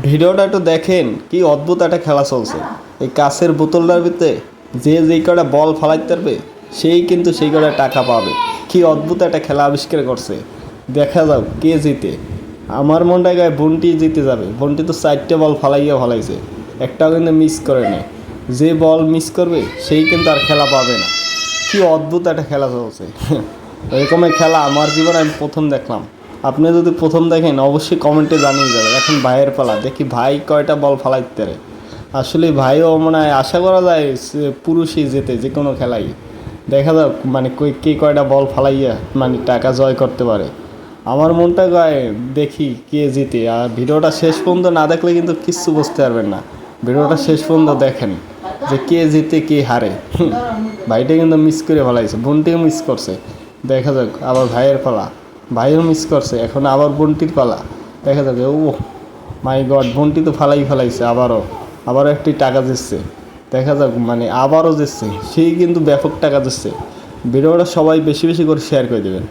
ভিডিওটা একটু দেখেন, কি অদ্ভুত একটা খেলা চলছে। এই কাছের বোতলটার ভিতরে যে যেই কটা বল ফালাইতে পারবে সেই কিন্তু সেই কটা টাকা পাবে। কি অদ্ভুত একটা খেলা আবিষ্কার করছে। দেখা যাক কে জিতে। আমার মনটা গায়ে বন্টি জিতে যাবে। বন্টি তো 4টে বল ফালাইছে, একটাও কিন্তু মিস করে নেই। যে বল মিস করবে সেই কিন্তু আর খেলা পাবে না। কি অদ্ভুত একটা খেলা চলছে। এরকমের খেলা আমার জীবনে আমি প্রথম দেখলাম। আপনি যদি প্রথম দেখেন অবশ্যই কমেন্টে জানিয়ে যাবেন। এখন ভাইয়ের পালা, দেখি ভাই কয়টা বল ফালাইতে পারে। আসলে ভাইও মনে হয় আশা করা যায় পুরুষই জেতে যে কোনো খেলাই। দেখা যাক মানে কে কয়টা বল ফালাইয়া মানে টাকা জয় করতে পারে। আমার মনটা গায়ে দেখি কে জিতে। আর ভিডিওটা শেষ পর্যন্ত না দেখলে কিন্তু কিচ্ছু বুঝতে পারবেন না। ভিডিওটা শেষ পর্যন্ত দেখেন যে কে জিতে কে হারে। ভাইটা কিন্তু মিস করে ফেলাইছে, বোনটিও মিস করছে। দেখা যাক আবার ভাইয়ের পালা, ভাইও মিস করছে, এখন আবার বোনটির পালা। দেখা যাবে। ও মাই গড, বোনটি তো ফেলাইছে আবারও একটি টাকা দিচ্ছে। দেখা যাক মানে আবারও দিচ্ছে, সেই কিন্তু ব্যাপক টাকা দিচ্ছে। ভিডিওটা সবাই বেশি বেশি করে শেয়ার করে দেবেন।